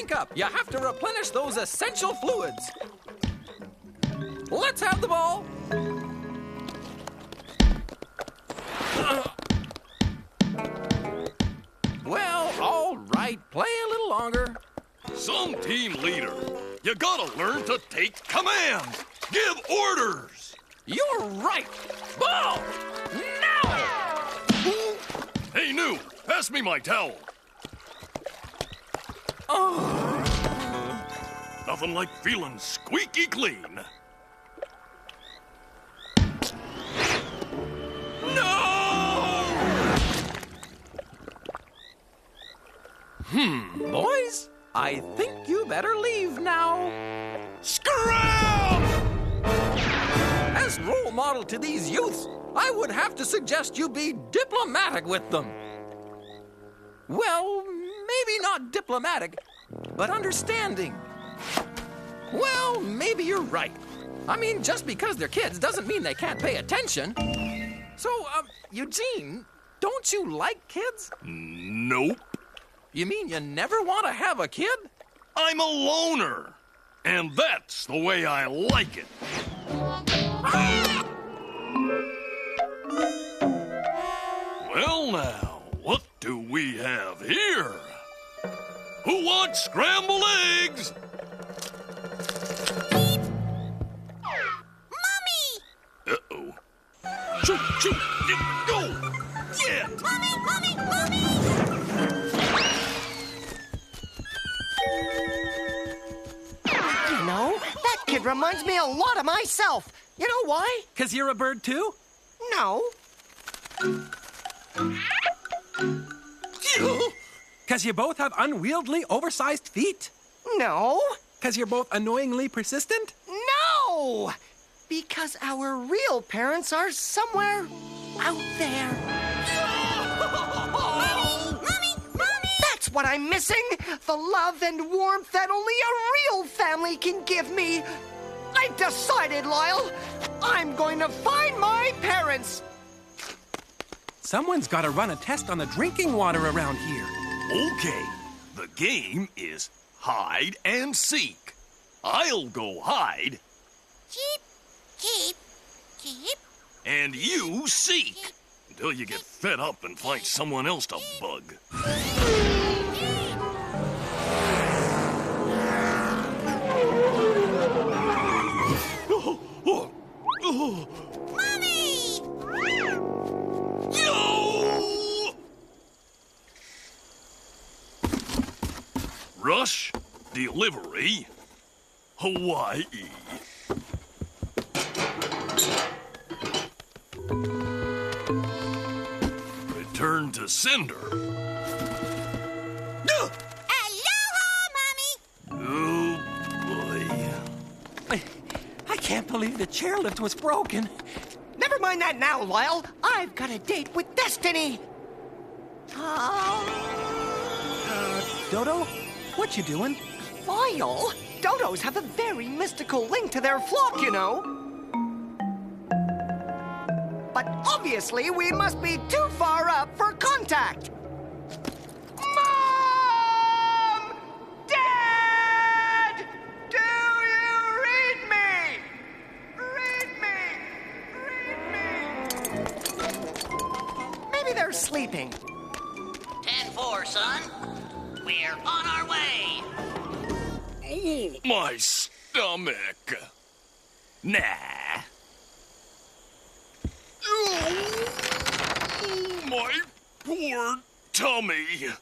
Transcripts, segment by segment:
drink up. You have to replenish those essential fluids. Let's have the ball. Well, all right. Play a little longer. Some team leader, you gotta learn to take commands. Give orders. You're right. Ball! Now! Hey, New, pass me my towel. Oh. Nothing like feeling squeaky clean. No! Boys, I think you better leave now. Scram! As role model to these youths, I would have to suggest you be diplomatic with them. Well, maybe not diplomatic, but understanding. Well, maybe you're right. I mean, just because they're kids doesn't mean they can't pay attention. So, Eugene, don't you like kids? Nope. You mean you never want to have a kid? I'm a loner. And that's the way I like it. Well, now, what do we have here? Who wants scrambled eggs? Mommy! Uh-oh. Shoot, shoot, go! Get! Mommy! You know, that kid reminds me a lot of myself. You know why? 'Cause you're a bird too? No. 'Cause you both have unwieldy, oversized feet? No. 'Cause you're both annoyingly persistent? No! Because our real parents are somewhere out there. Mommy! That's what I'm missing. The love and warmth that only a real family can give me. I've decided, Lyle. I'm going to find my parents. Someone's gotta run a test on the drinking water around here. Okay, the game is hide and seek. I'll go hide, Keep. and you seek. Until you get fed up and find someone else to bug. Mommy! Yo! Rush, delivery, Hawaii. Return to sender. Aloha, Mommy! Oh, boy. I can't believe the chairlift was broken. Never mind that now, Lyle. I've got a date with Destiny. Dodo, what you doing? Lyle, dodos have a very mystical link to their flock, you know. But obviously, we must be too far up for contact. Mom! Dad! Do you read me? Read me! Maybe they're sleeping. 10-4, son. We're on our way. Oh, my stomach. Nah. Oh, my poor tummy.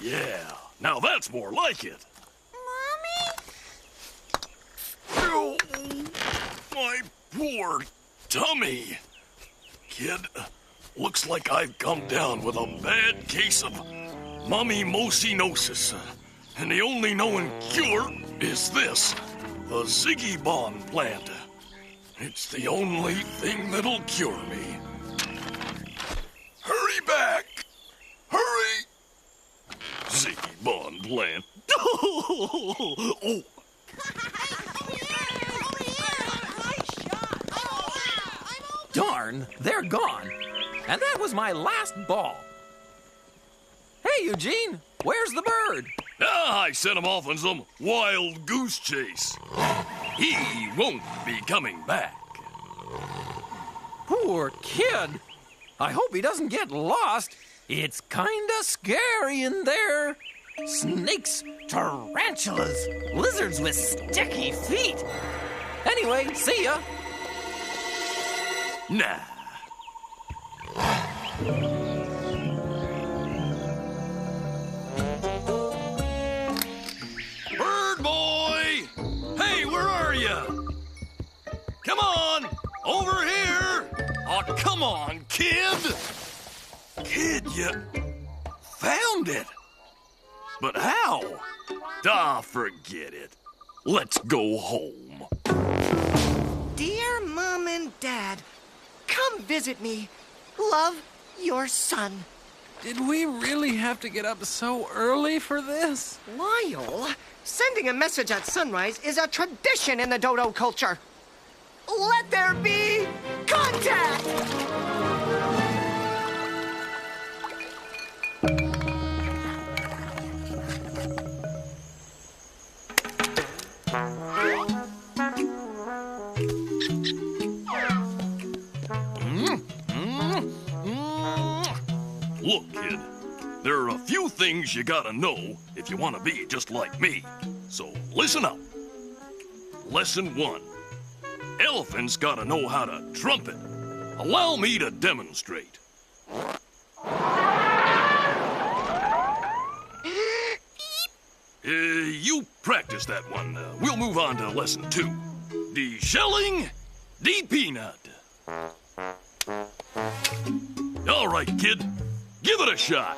Yeah, now that's more like it. Mommy? Oh, my poor tummy. Kid, looks like I've come down with a bad case of mummymosinosis. And the only known cure is this, the Ziggy Bond plant. It's the only thing that'll cure me. Hurry back! Hurry! Ziggy Bond plant. Oh. Darn, they're gone. And that was my last ball. Hey, Eugene, where's the bird? I sent him off on some wild goose chase. He won't be coming back. Poor kid. I hope he doesn't get lost. It's kinda scary in there. Snakes, tarantulas, lizards with sticky feet. Anyway, see ya. Nah. Bird boy! Hey, where are you? Come on, over here! Oh, come on, kid! Kid, you found it. But how? Ah, forget it. Let's go home. Dear Mom and Dad, come visit me. Love, your son. Did we really have to get up so early for this? Lyle, sending a message at sunrise is a tradition in the dodo culture. Let there be contact! Look, kid, there are a few things you gotta know if you want to be just like me. So listen up. Lesson 1. Elephants gotta know how to trumpet. Allow me to demonstrate. You practice that one. We'll move on to lesson 2. The shelling, the peanut. All right, kid. Give it a shot.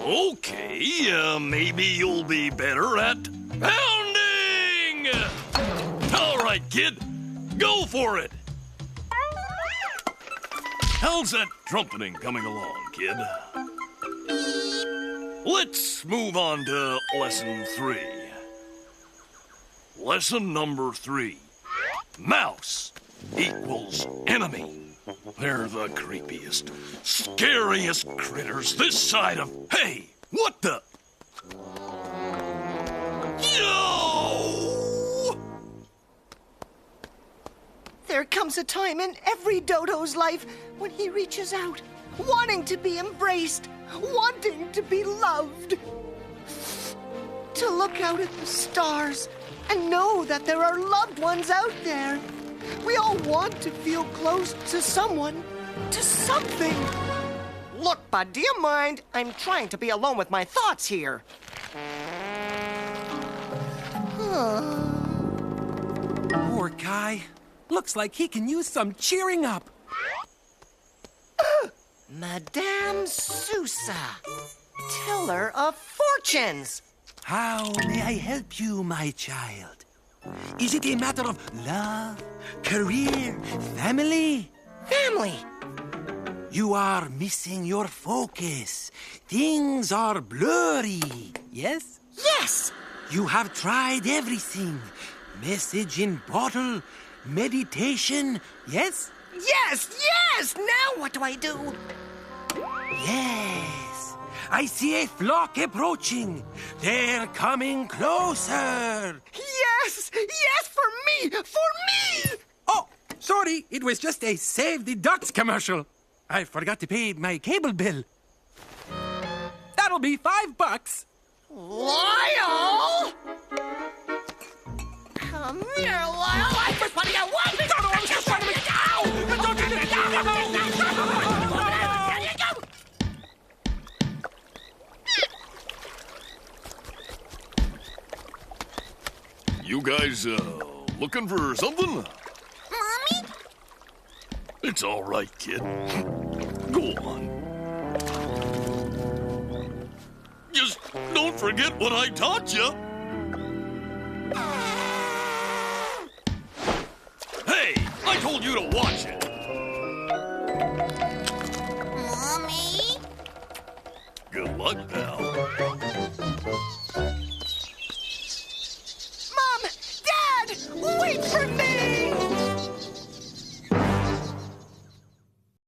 Okay, maybe you'll be better at pounding! All right, kid. Go for it. How's that trumpeting coming along, kid? Let's move on to lesson 3. Lesson number 3. Mouse equals enemy. They're the creepiest, scariest critters this side of... Hey, what the... Yo! There comes a time in every dodo's life when he reaches out, wanting to be embraced, wanting to be loved. To look out at the stars and know that there are loved ones out there. We all want to feel close to someone, to something. Look, bud, do you mind? I'm trying to be alone with my thoughts here. Poor Kai. Looks like he can use some cheering up. Madame Sousa, teller of fortunes. How may I help you, my child? Is it a matter of love, career, family? Family. You are missing your focus. Things are blurry, yes? Yes. You have tried everything. Message in bottle, meditation, yes? Yes, yes. Now what do I do? Yes. I see a flock approaching. They're coming closer. Yes, yes, for me, for me. Oh, sorry. It was just a Save the Ducks commercial. I forgot to pay my cable bill. That'll be $5. Lyle! Come here, Lyle. I just want to get one. Toto, I was just trying to make... Ow! But don't do that! You guys, looking for something? Mommy? It's all right, kid. Go on. Just don't forget what I taught you. Hey, I told you to watch it.